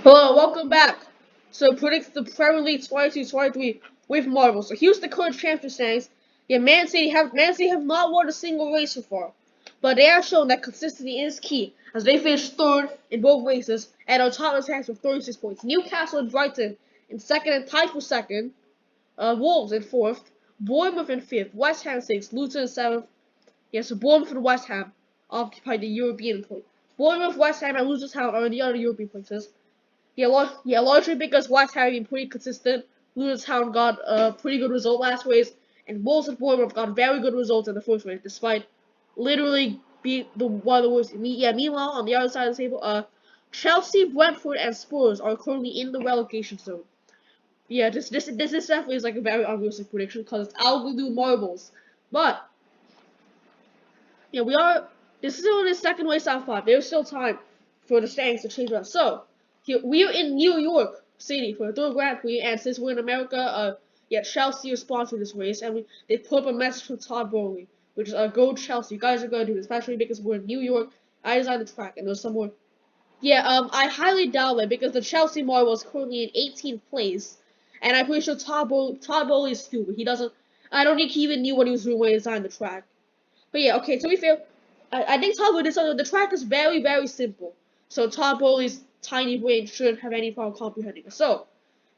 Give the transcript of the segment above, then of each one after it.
Hello, welcome back. So predicts the Premier League 22-23 with Marvel. So here's the current champion standings. Yeah, Man City have not won a single race so far, but they have shown that consistency is key as they finished third in both races and are top of the standings with 36 points. Newcastle and Brighton in second and tied for second. Wolves in fourth. Bournemouth in fifth. West Ham sixth. Luton in seventh. Yeah, so Bournemouth and West Ham occupy the European place. Bournemouth, West Ham, and Luton Town are in the other European places. Yeah, largely because West Ham been pretty consistent. Luton Town got a pretty good result last race, and Wolves and Bournemouth got very good results in the first race, despite literally being one of the worst. Meanwhile, on the other side of the table, Chelsea, Brentford, and Spurs are currently in the relegation zone. Yeah, this is definitely is like a very unrealistic prediction because it's out with new marbles. But yeah, we are. This is only the second race out of five. There's still time for the standings to change around. So here we are in New York City for the third Grand Prix, and since we're in America, yeah, Chelsea is sponsoring this race, and they put up a message from Todd Boehly, which is go Chelsea. You guys are gonna do this, especially because we're in New York. I designed the track, and there's some more. Yeah, I highly doubt it because the Chelsea Marvel is currently in 18th place, and I'm pretty sure Todd Boehly is stupid. He doesn't. I don't think he even knew what he was doing when he designed the track. But yeah, okay, to be fair, I think Todd Boehly decided the track is very, very simple. So Todd Boehly's tiny brain shouldn't have any problem comprehending it. So,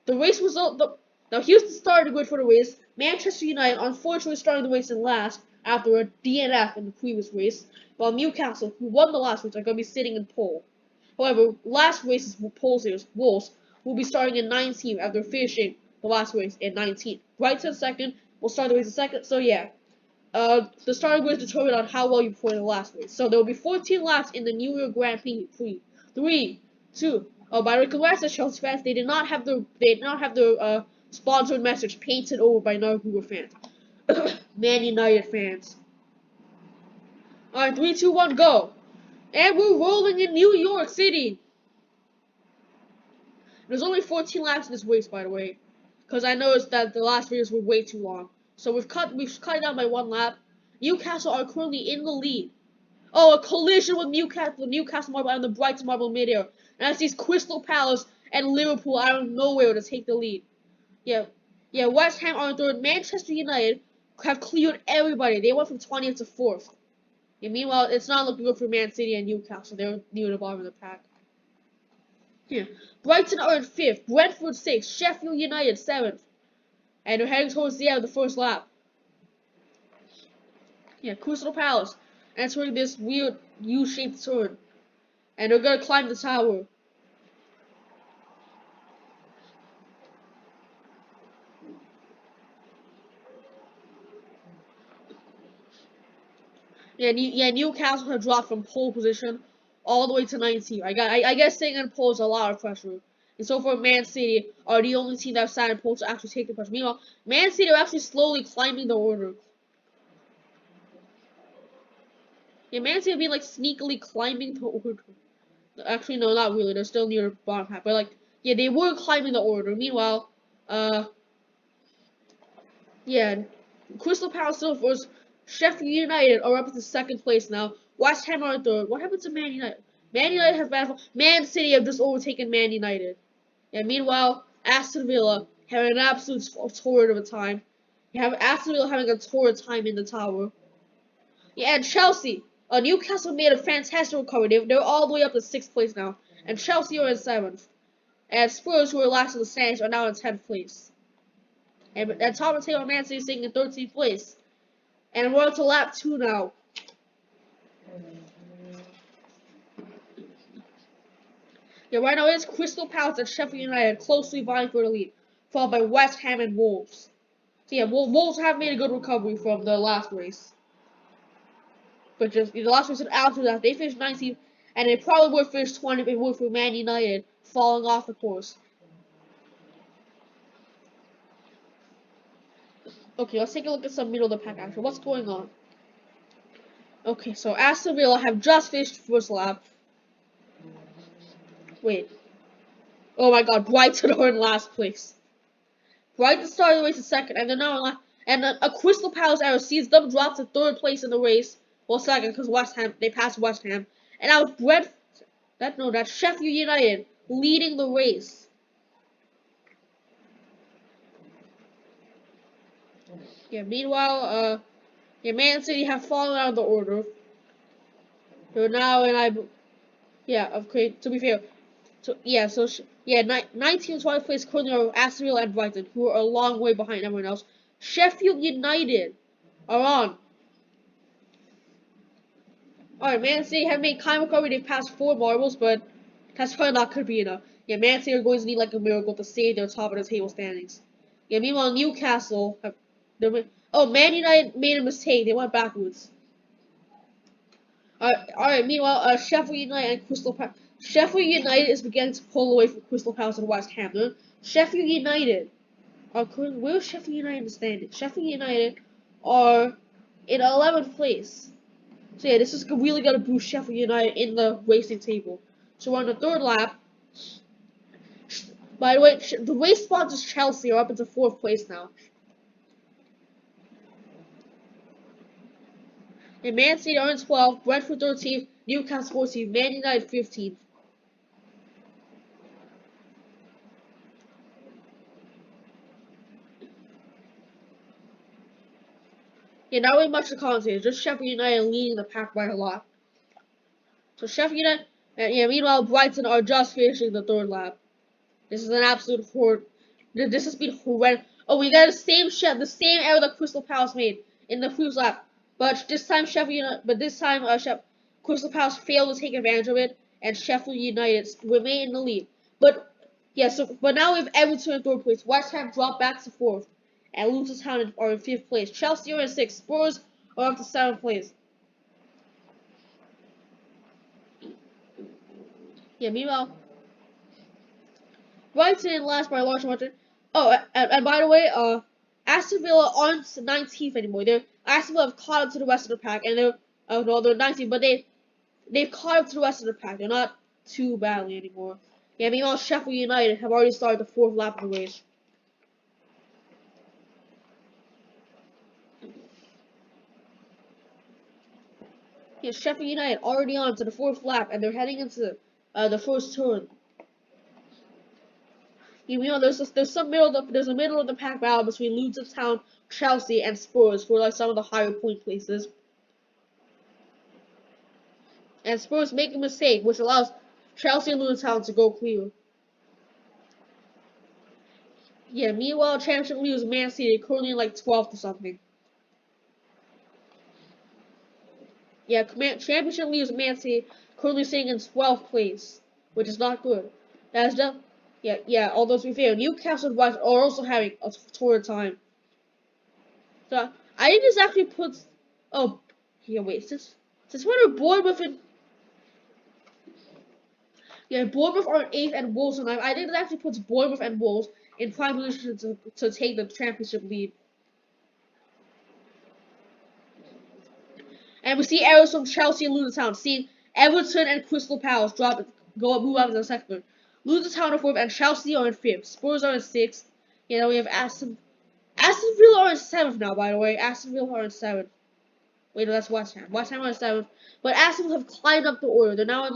the race result, now here's the start of the grid for the race. Manchester United unfortunately started the race in last after a DNF in the previous race, while Newcastle, who won the last race, are going to be sitting in pole. However, last race's pole series, Wolves, will be starting in 19th after finishing the last race in 19th. Brighton second will start the race in second, so yeah, the starting grid is determined on how well you perform in the last race. So there will be 14 laps in the New Year Grand Prix. 3, 2. Oh, by the way, congrats to Chelsea fans. They did not have the sponsored message painted over by another group of fans. Man United fans. All right, 3, 2, 1, go. And we're rolling in New York City. There's only 14 laps in this race, by the way, because I noticed that the last videos were way too long. So we've cut it down by 1 lap. Newcastle are currently in the lead. Oh, a collision with Newcastle, the Newcastle Marble and the Brighton Marble midair. And I see Crystal Palace and Liverpool out of nowhere to take the lead. Yeah, yeah. West Ham are in third. Manchester United have cleared everybody. They went from 20th to 4th. Yeah, meanwhile, it's not looking good for Man City and Newcastle. They're near the bottom of the pack. Yeah. Brighton are in 5th. Brentford 6th. Sheffield United 7th. And they're heading towards the end of the first lap. Yeah, Crystal Palace entering this weird U-shaped turn. And they're gonna climb the tower. Yeah, Newcastle have dropped from pole position all the way to 19th. I guess staying in pole is a lot of pressure. And so far, Man City are the only team that have sat in pole to actually take the pressure. Meanwhile, Man City are actually slowly climbing the order. Yeah, Man City have been like sneakily climbing the order. Actually, no, not really. They're still near the bottom half. But like, yeah, they were climbing the order. Meanwhile, uh, yeah, Crystal Palace still first. Sheffield United are up to second place now. West Ham are third. What happened to Man United? Man United have bad. Man City have just overtaken Man United. Yeah. Meanwhile, Aston Villa having an absolute torrid of a time. You have Aston Villa having a torrid time in the tower. Yeah, and Chelsea. Newcastle made a fantastic recovery. They're all the way up to sixth place now, and Chelsea are in seventh. And Spurs, who are last in the standings, are now in 10th place. And Tom and Taylor Man City is sitting in 13th place. And we're on to lap 2 now. Yeah, right now it's Crystal Palace and Sheffield United closely vying for the lead, followed by West Ham and Wolves. So yeah, Wolves have made a good recovery from the last race. But just the last race after that, they finished 19th, and they probably would have finished 20th if it weren't for Man United falling off the course. Okay, let's take a look at some middle of the pack action. What's going on? Okay, so Aston Villa have just finished the first lap. Wait. Oh my god, Brighton are in last place. Brighton started the race in second, and they're now in last. And a Crystal Palace error sees them drop to third place in the race. Well, second, because they passed West Ham. And now That's Sheffield United, leading the race. Yeah, meanwhile, Man City have fallen out of the order. They're now okay, to be fair. So, 19th and 20th place currently are Aston Villa and Brighton, who are a long way behind everyone else. Sheffield United are on. Alright, Man City have made kind of recovery. They've passed 4 marbles, but that's probably not going to be enough. Yeah, Man City are going to need like a miracle to save their top of the table standings. Yeah, meanwhile, Newcastle have. Man United made a mistake. They went backwards. Alright, meanwhile, Sheffield United and Crystal Palace. Sheffield United is beginning to pull away from Crystal Palace and West Ham. Sheffield United where's Sheffield United standing? Sheffield United are in 11th place. So yeah, this is really gonna boost Sheffield United in the racing table. So we're on the 3rd lap. By the way, the race sponsors Chelsea are up into 4th place now. And Man City are in 12th, Brentford 13th, Newcastle 14th, Man United 15th. Yeah, not really much to commentate. Just Sheffield United leading the pack by a lot. So Sheffield United, meanwhile Brighton are just finishing the 3rd lap. This is an absolute horror. This has been horrendous. Oh, we got the same error that Crystal Palace made in the previous lap. But this time Crystal Palace failed to take advantage of it, and Sheffield United remain in the lead. But now we have Everton in 3rd place. West Ham dropped back to 4th, and Luton Town are in 5th place. Chelsea are in 6th. Spurs are up to 7th place. Yeah, meanwhile, Brighton in last by a large margin. Oh, and by the way, Aston Villa aren't 19th anymore. Aston Villa have caught up to the rest of the pack, and they're 19th, but they've caught up to the rest of the pack. They're not too badly anymore. Yeah, meanwhile, Sheffield United have already started the 4th lap of the race. Yeah, Sheffield United already on to the 4th lap, and they're heading into the first turn. There's a middle of the pack battle between Luton Town, Chelsea, and Spurs for like some of the higher point places. And Spurs make a mistake, which allows Chelsea and Luton Town to go clear. Yeah, meanwhile, Championship leaders Man City currently in like 12th or something. Yeah, Championship leaders Man City currently sitting in 12th place, which is not good. That's just although to be fair, Newcastle and Brighton are also having a torrid time. So I think this actually puts since when are Bournemouth Bournemouth are in 8th and Wolves in 9th. I think this actually puts Bournemouth and Wolves in prime position to take the championship lead. And we see errors from Chelsea and Luton Town. See Everton and Crystal Palace move up to the second. Luton Town are 4th and Chelsea are in 5th. Spurs are in 6th. We have Aston Villa are in 7th now, by the way. Aston Villa are in 7th. Wait, no, that's West Ham. West Ham are in 7th. But Aston Villa have climbed up the order. They're now in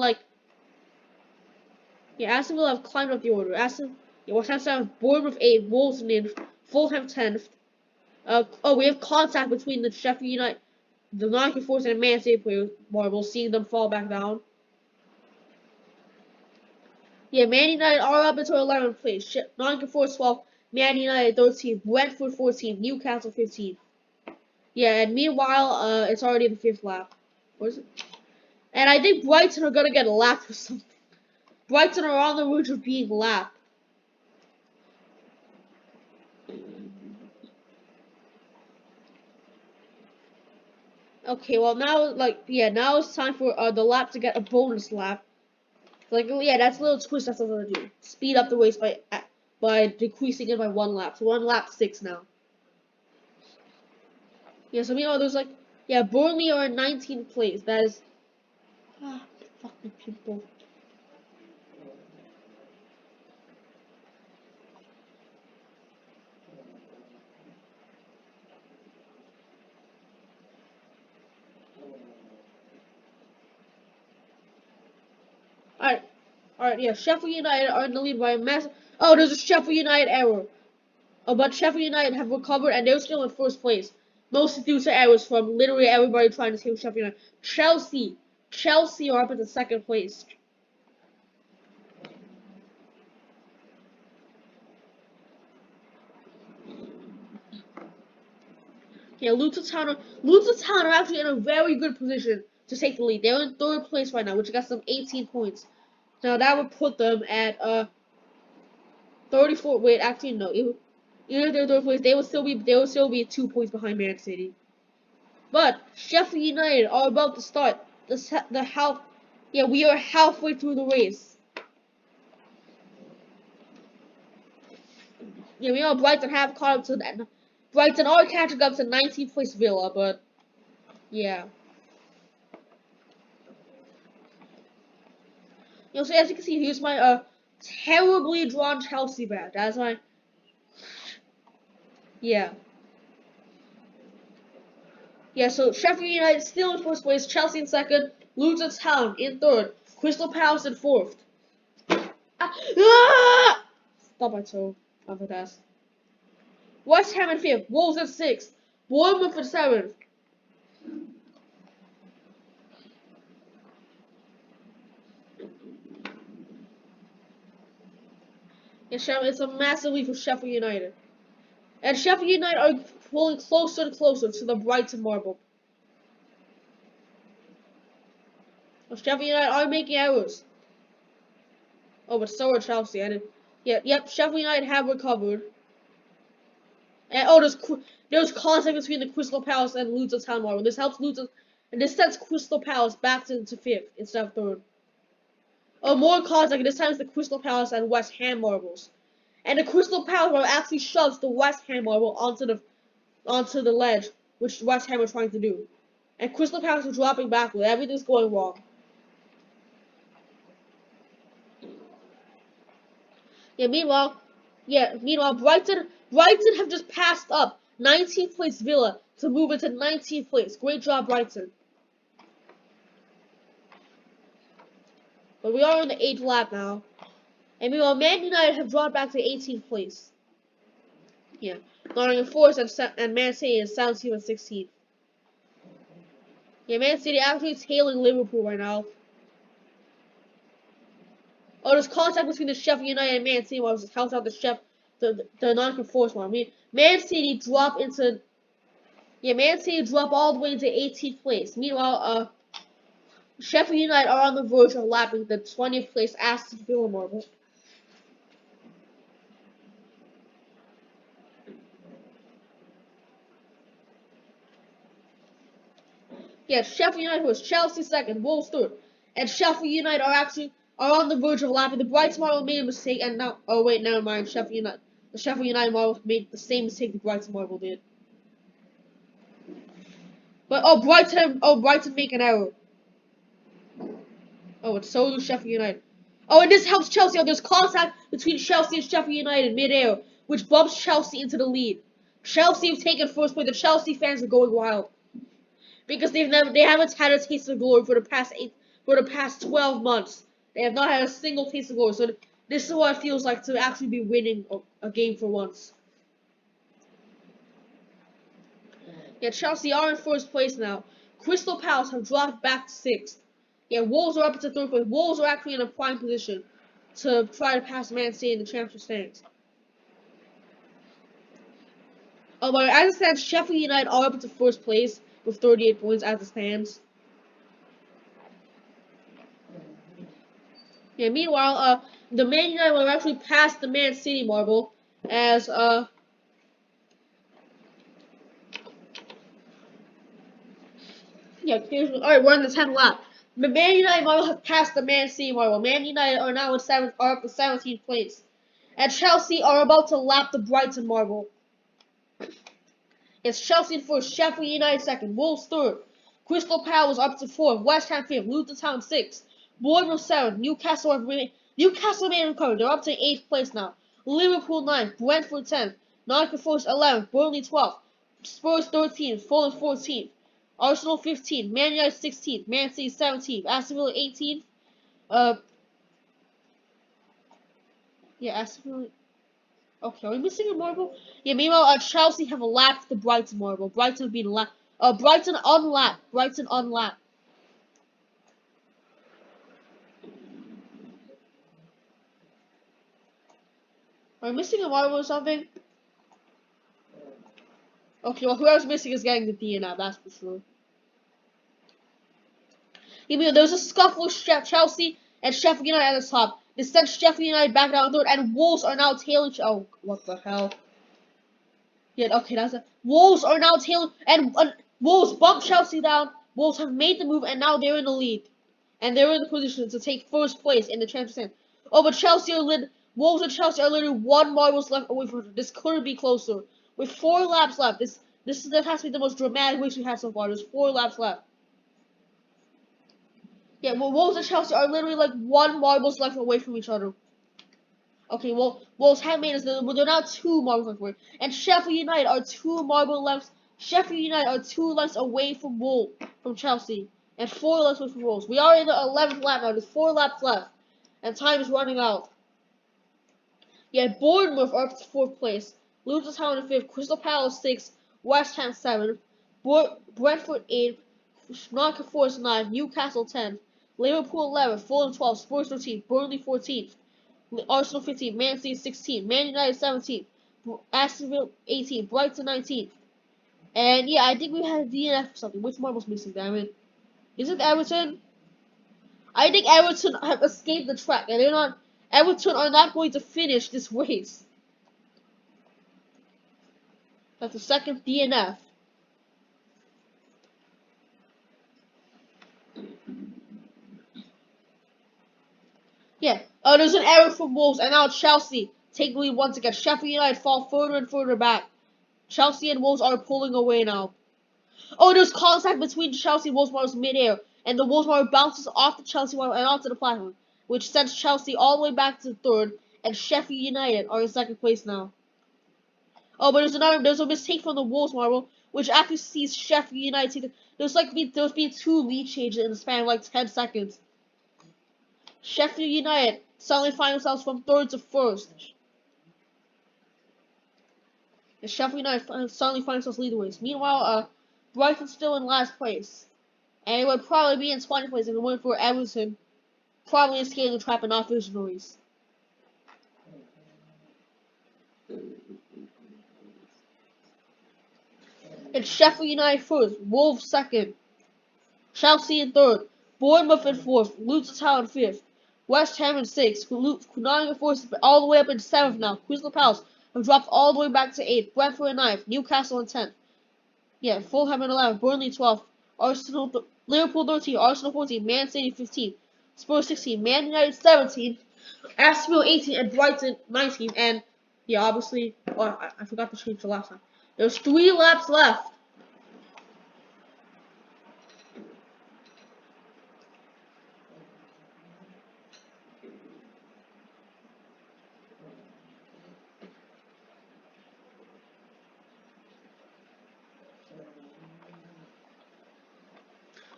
Aston Villa have climbed up the order. West Ham 7th, Bournemouth 8th, Wolves 9th, Fulham 10th. We have contact between the Sheffield United, the Nottingham Forest, and Man City players. We'll seeing them fall back down. Yeah, Man United are up into 11th place. Nottingham Forest 12th, Man United 13th, Brentford 14th, Newcastle 15th. Yeah, and meanwhile, it's already the 5th lap. What is it? And I think Brighton are gonna get lapped or something. Brighton are on the verge of being lapped. Okay, well now it's time for the lap to get a bonus lap. That's a little twist that's what I'm gonna do. Speed up the race by decreasing it by 1 lap. So 1 lap 6 now. Yeah, so there's Burnley are in 19th place. That is fucking people. Alright. Alright, yeah, Sheffield United are in the lead by a massive. Oh, there's a Sheffield United error. Oh, but Sheffield United have recovered and they're still in first place. Mostly due to errors from literally everybody trying to save Sheffield United. Chelsea are up in the second place. Yeah, Luton Town are actually in a very good position to take the lead. They're in third place right now, which got them 18 points. Now that would put them at 34. Wait, actually no. Even if they're third place, they would still be 2 points behind Man City. But Sheffield United are about to start the half. Yeah, we are halfway through the race. Yeah, we know Brighton have caught up to that. Brighton are catching up to 19th place Villa, but yeah. So as you can see, here's my terribly drawn Chelsea bat. That's my yeah. Yeah, so Sheffield United still in first place, Chelsea in second, Luton Town in third, Crystal Palace in fourth. Stop my toe. After that. West Ham in fifth, Wolves in sixth, Bournemouth in seventh. It's a massive lead for Sheffield United. And Sheffield United are pulling closer and closer to the Brighton marble. Sheffield United are making errors. Oh, but so are Chelsea. Yep. Sheffield United have recovered. And there's contact between the Crystal Palace and Luton Town marble. This helps Luton, and this sets Crystal Palace back into fifth instead of third. Oh, more contact. This time it's the Crystal Palace and West Ham marbles. And the Crystal Palace marble actually shoves the West Ham marble onto the ledge, which West Ham are trying to do. And Crystal Palace are dropping backward. Everything's going wrong. Yeah, meanwhile, Brighton have just passed up 19th place Villa to move into 19th place. Great job, Brighton. But we are on the 8th lap now. And meanwhile, Man United have dropped back to 18th place. Yeah. Nottingham Forest and Man City is 17th and 16th. Yeah, Man City actually tailing Liverpool right now. Oh, there's contact between the Sheffield United and Man City while it helps out the Nottingham Forest one. I mean, Man City drop all the way into 18th place. Meanwhile, Sheffield United are on the verge of lapping the 20th place Aston Villa marble. Yeah, Sheffield United was Chelsea second, Wolves third, and Sheffield United are on the verge of lapping. The Brighton marble made a mistake, and now never mind. The Sheffield United marble made the same mistake the Brighton marble did. But Brighton make an error. Oh, and so does Sheffield United. Oh, and this helps Chelsea. Oh, there's contact between Chelsea and Sheffield United mid-air, which bumps Chelsea into the lead. Chelsea have taken first place. The Chelsea fans are going wild because they haven't had a taste of glory for the past 12 months. They have not had a single taste of glory. So this is what it feels like to actually be winning a game for once. Yeah, Chelsea are in first place now. Crystal Palace have dropped back to sixth. Yeah, Wolves are up to third place. Wolves are actually in a prime position to try to pass Man City in the championship standings. Oh, but as it stands, Sheffield United are up to first place with 38 points as it stands. Yeah, meanwhile, the Man United will actually pass the Man City marble as yeah, alright, we're on the 10th lap. The Man United marble have passed the Man City marble. Man United are now up to 17th place. And Chelsea are about to lap the Brighton marble. It's Chelsea first, Sheffield United second, Wolves third, Crystal Palace up to fourth, West Ham fifth, Luton Town sixth, Bournemouth seventh, Newcastle made recovered. They're up to 8th place now. Liverpool 9th, Brentford 10th, Nottingham Forest 11th, Burnley 12th, Spurs 13th, Fulham 14th, Arsenal 15th, Man United 16th, Man City 17th, Aston Villa 18th, Yeah, Aston Villa. Okay, are we missing a marble? Yeah, meanwhile, Chelsea have lapped the Brighton marble. Brighton being lapped. Brighton unlapped. Brighton unlapped. Are we missing a marble or something? Okay, well, whoever's missing is getting the D now, that's for sure. Yeah, meanwhile, there's a scuffle with Chelsea and Sheffield United at the top. This sends Sheffield United back down third, and Wolves are now tailing. Oh, what the hell? Yeah, okay, that's it. Wolves are now tailing, and Wolves bumped Chelsea down. Wolves have made the move, and now they're in the lead. And they're in the position to take first place in the Champions League. Oh, but Wolves and Chelsea are literally one marbles left away from it. This couldn't be closer. With 4 laps left, this has to be the most dramatic race we've had so far. There's 4 laps left. Yeah, well, Wolves and Chelsea are literally like one marbles left away from each other. Okay, well, Wolves have made us, but they're now 2 marbles left away. And Sheffield United are 2 marble lefts. Sheffield United are 2 lefts away from Chelsea. And 4 lefts away from Wolves. We are in the 11th lap now. There's 4 laps left. And time is running out. Yeah, Bournemouth are up to 4th place. Luton Town in 5th. Crystal Palace 6th. West Ham 7th. Brentford 8th. Nottingham Forest 9th. Newcastle 10th. Liverpool 11th. Fulham 12th. Spurs 13th. Burnley 14th. Arsenal 15th. Man City 16th. Man United 17th. Aston Villa 18th. Brighton 19th. And yeah, I think we had a DNF or something. Which one was missing, damn it? Is it Everton? I think Everton have escaped the track, and Everton are not going to finish this race. That's the second DNF. Yeah. There's an error from Wolves, and now Chelsea take the lead once again. Sheffield United fall further and further back. Chelsea and Wolves are pulling away now. Oh, there's contact between Chelsea and Wolves Marbles mid-air, and the Wolves Marble bounces off the Chelsea Marble and onto the platform, which sends Chelsea all the way back to third, and Sheffield United are in second place now. Oh, but there's a mistake from the Wolves Marble, which actually sees Sheffield United take there's been 2 lead changes in the span of like 10 seconds. Sheffield United suddenly find themselves from third to first. And Sheffield United suddenly find themselves leadways. Meanwhile, Brighton's still in last place. And it would probably be in 20th place if it weren't for Everton probably escaping the trap and not visionaries. It's Sheffield United first, Wolves second, Chelsea in third, Bournemouth in fourth, Luton Town in fifth, West Ham in sixth, Nottingham Forest all the way up in seventh now. Crystal Palace have dropped all the way back to eighth, Brentford in ninth, Newcastle in 10th. Yeah, Fulham in 11th, Burnley 12th, Liverpool 13th, Arsenal 14th, Man City 15th, Spurs 16th, Man United 17th, Aston Villa 18th, and Brighton 19th. And yeah, obviously, I forgot to change the last time. There's 3 laps left.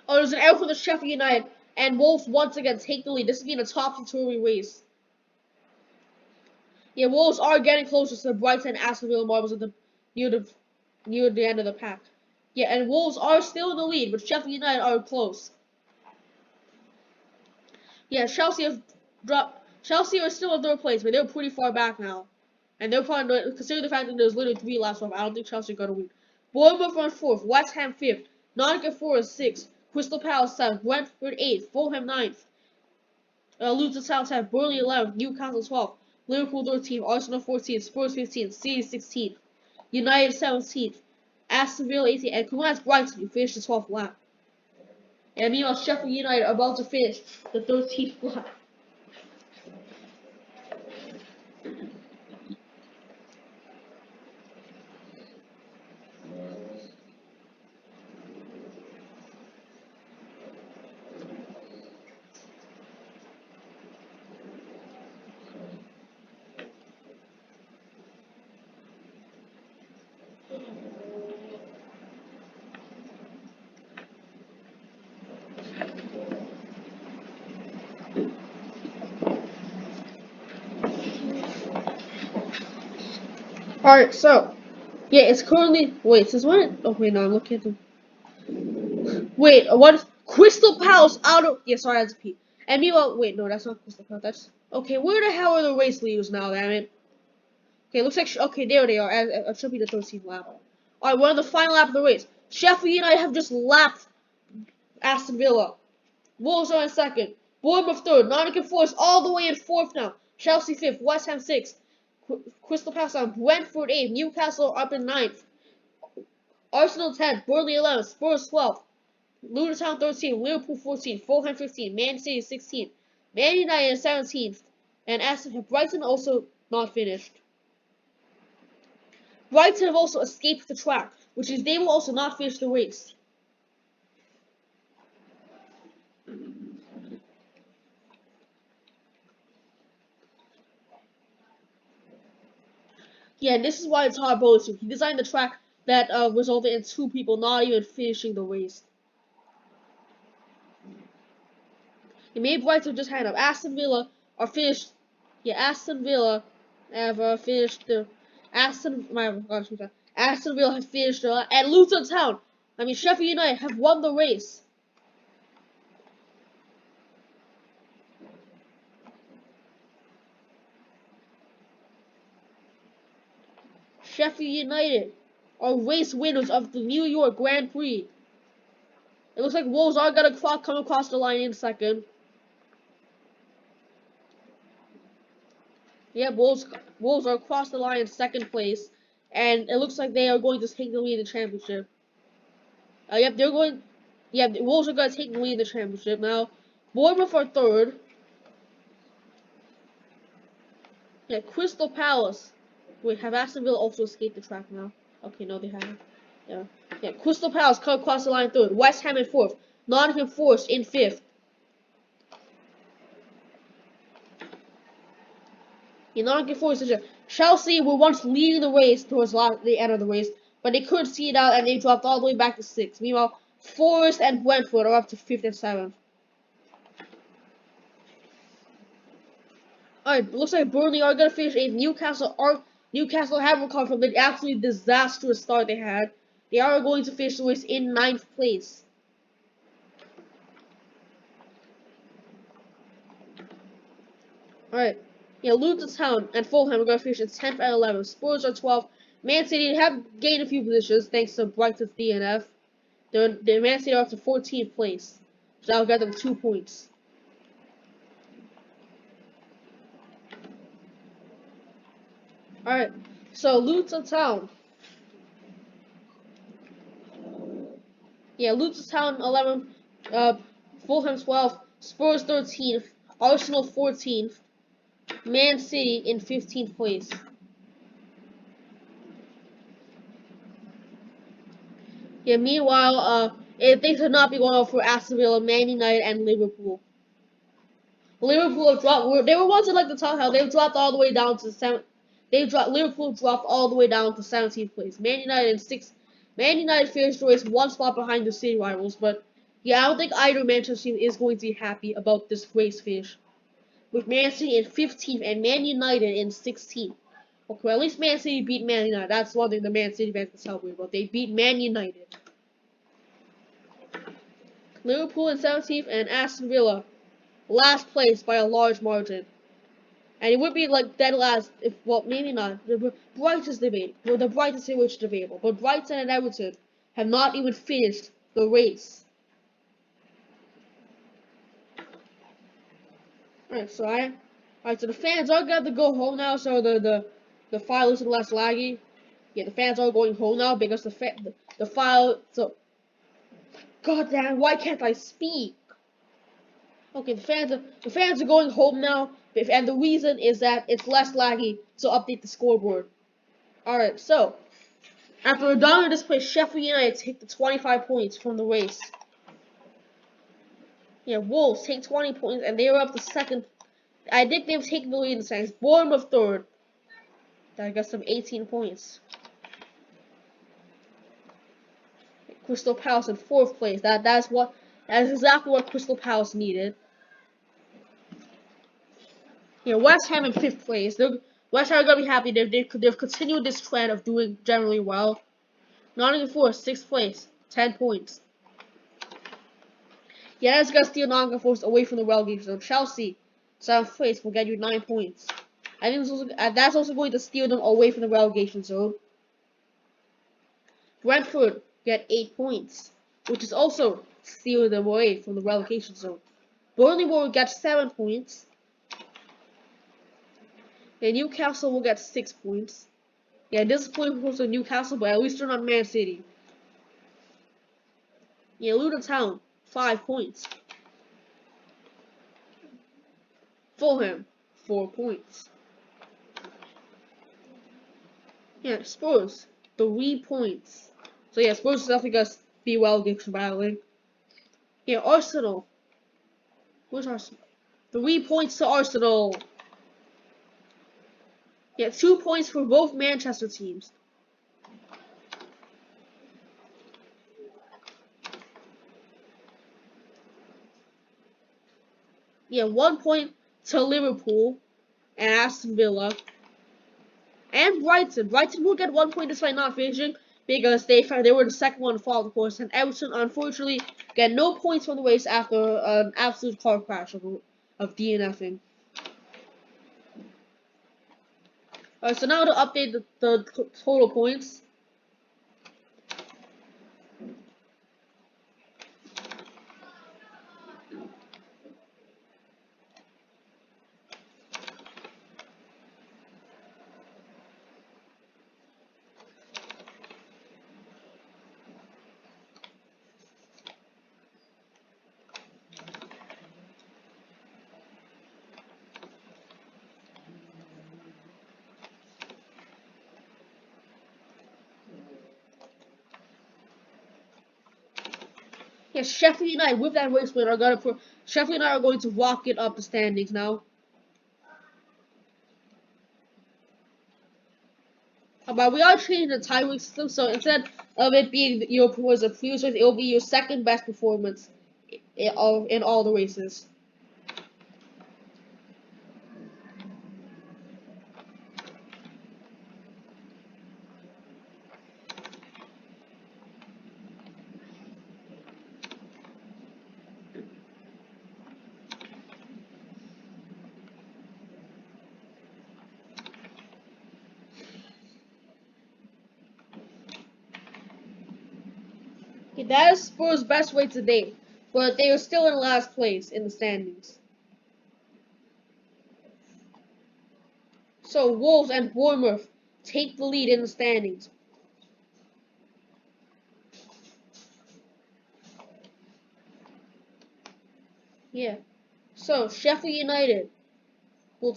Oh, there's an error for the Sheffield United, and Wolves once again take the lead. This is being a topsy-turvy race. Yeah, Wolves are getting closer to the Brighton and Aston Villa marbles at near the end of the pack. Yeah, and Wolves are still in the lead, but Sheffield United are close. Yeah, Chelsea have dropped. Chelsea are still in third place, but they're pretty far back now. And they're probably, considering the fact that there's literally 3 laps left, I don't think Chelsea are going to win. Bournemouth on 4th, West Ham 5th, Nottingham Forest 6th, Crystal Palace 7th, Brentford 8th, Fulham 9th, Luton Town 10th, Burnley 11th, Newcastle 12th, Liverpool 13th, Arsenal 14th, Spurs 15th, City 16th, United 17th, Aston Villa 18th, and congrats Brighton, you finished the 12th lap. And meanwhile, Sheffield United are about to finish the 13th lap. Alright, so yeah, it's currently wait, since when? Oh wait, no, I'm looking at them. Wait, what? Crystal Palace out of yeah, sorry, I had to pee. And meanwhile, wait, no, that's not Crystal Palace. That's okay. Where the hell are the race leaders now? Damn it. Okay, looks like okay, there they are. It should be the 13th lap. Alright, we're on the final lap of the race. Sheffield United have just lapped Aston Villa. Wolves are in second. Bournemouth third. Nottingham Forest all the way in fourth now. Chelsea fifth. West Ham sixth. Crystal Palace on Brentford eighth. Newcastle up in ninth. Arsenal 10th. Burnley 11th. Spurs 12th. Luton Town 13th. Liverpool 14th. Fulham 15th. Man City 16th. Man United 17th. And Brighton also not finished. Brighton have also escaped the track, which is they will also not finish the race. Yeah, and this is why it's Todd Boehly. He designed the track that resulted in two people not even finishing the race. He made Brighton just hand up. Aston Villa are finished. Yeah, Aston Villa have finished the Aston Villa have finished and Luton Town. I mean Sheffield United have won the race. Sheffield United are race winners of the New York Grand Prix. It looks like Wolves are gonna come across the line in second. Yeah, Wolves are across the line in second place, and it looks like they are going to take the lead in the championship. Yep, they're going. Yeah, the Wolves are going to take the lead in the championship now. Bournemouth are third. Yeah, Crystal Palace. Wait, have Aston Villa also escaped the track now? Okay, no, they haven't. Yeah, Crystal Palace come across the line third. West Ham in fourth. Nottingham Forest in fifth. Nottingham Forest is Chelsea were once leading the race towards the end of the race, but they couldn't see it out and they dropped all the way back to sixth. Meanwhile, Forest and Brentford are up to fifth and seventh. Alright, looks like Burnley are gonna finish eighth. Newcastle have recovered from the absolutely disastrous start they had. They are going to finish the race in ninth place. Alright. Yeah, Luton Town and Fulham are going to finish in 10th and 11th. Spurs are 12th. Man City have gained a few positions thanks to Brighton's DNF. The Man City are up to 14th place. So that'll get them 2 points. Alright, so Luton Town. Yeah, Luton Town 11th, Fulham 12th, Spurs 13th, Arsenal 14th, Man City in 15th place. Yeah, meanwhile, things would not be going well for Aston Villa, Man United, and Liverpool. Liverpool have dropped. They were once in like the top half. They've dropped all the way down to seven. Liverpool dropped all the way down to 17th place. Man United in sixth. Man United finished the race one spot behind the city rivals, but yeah, I don't think either Manchester team is going to be happy about this race finish. With Man City in 15th and Man United in 16th. Okay, well, at least Man City beat Man United. That's one thing the Man City fans can celebrate about. They beat Man United. Liverpool in 17th and Aston Villa last place by a large margin. And it would be like dead last if, well, maybe not. The Brighton's debate. Well, the Brighton which is debatable. But Brighton and Everton have not even finished the race. Alright, so the fans are gonna have to go home now, so the file isn't less laggy. Yeah, the fans are going home now because the file. So, goddamn, why can't I speak? Okay, the fans are going home now, and the reason is that it's less laggy to update the scoreboard. Alright, so after a dominant display, Sheffield United take the 25 points from the race. Yeah, Wolves take 20 points, and they are up to second. I think they've taken the lead in the seconds. Bournemouth third. That got some 18 points. Crystal Palace in fourth place. That is exactly what Crystal Palace needed. Yeah, West Ham in fifth place. West Ham are gonna be happy. They've continued this trend of doing generally well. Nottingham Forest, 6th place, 10 points. Yeah, that's gonna steal Nottingham Forest away from the relegation zone. Chelsea, 7th place, will get you 9 points. I think that's also going to steal them away from the relegation zone. Brentford get 8 points, which is also stealing them away from the relegation zone. Burnley will get 7 points. And Newcastle will get 6 points. Yeah, disappointing for Newcastle, but at least they're not Man City. Yeah, Luton Town, 5 points. Fulham, 4 points. Yeah, Spurs, 3 points. So yeah, Spurs is definitely gonna be well against battling. Yeah, Arsenal. Where's Arsenal? 3 points to Arsenal. Yeah, 2 points for both Manchester teams. Yeah, 1 point to Liverpool and Aston Villa. And Brighton. Brighton will get 1 point despite not finishing because they were the second one to fall, of course. And Everton, unfortunately, get no points from the race after an absolute car crash of DNFing. Alright, so now to update the total points. Yes, Sheffield United with that race win Sheffield United are going to rocket up the standings now. But we are changing the tiebreak system, so instead of it being your was a previous race, it will be your second best performance in all the races. Okay, that is Spurs' best way to date, but they are still in last place in the standings. So Wolves and Bournemouth take the lead in the standings. Yeah. So Sheffield United will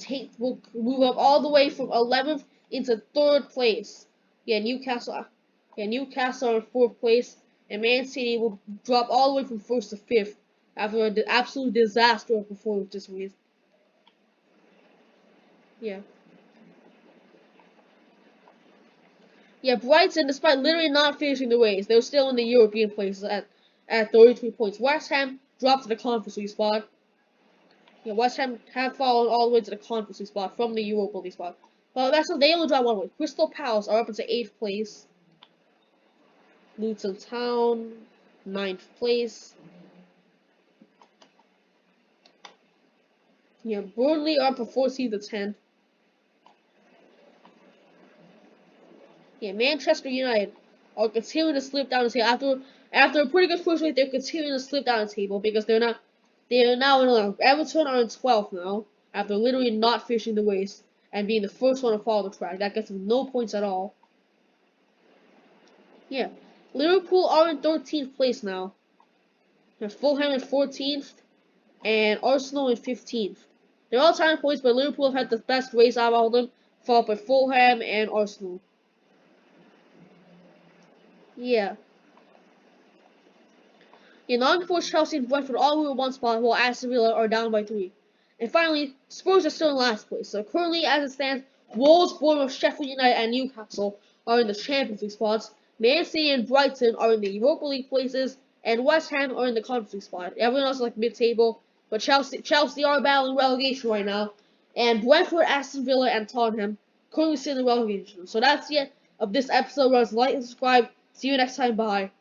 move up all the way from 11th into 3rd place. Yeah, Newcastle are in 4th place, and Man City will drop all the way from 1st to 5th after an absolute disaster of performance this week. Yeah. Yeah, Brighton, despite literally not finishing the race, they were still in the European places at 33 points. West Ham dropped to the Conference League spot. Yeah, West Ham have fallen all the way to the Conference League spot from the Europa League spot. Well, that's what they only dropped 1 point. Crystal Palace are up into 8th place. Luton Town, 9th place. Yeah, Burnley are up from 14th to 10th. Yeah, Manchester United are continuing to slip down the table. After a pretty good first week, they're continuing to slip down the table because they are now in 11th. Everton are in 12th now after literally not finishing the race and being the first one to follow the track. That gets them no points at all. Yeah, Liverpool are in 13th place now. Fulham in 14th and Arsenal in 15th. They're all tying points, but Liverpool have had the best race out of all of them, followed by Fulham and Arsenal. Yeah. Nottingham Forest, Chelsea, and Brentford all move 1 spot, while Aston Villa are down by 3. And finally, Spurs are still in last place. So currently, as it stands, Wolves, Bournemouth, Sheffield United, and Newcastle are in the Champions League spots. Man City and Brighton are in the Europa League places, and West Ham are in the Conference League spot. Everyone else is like mid-table, but Chelsea are battling relegation right now. And Brentford, Aston Villa, and Tottenham currently sit in the relegation. So that's the end of this episode. Guys, like and subscribe. See you next time. Bye.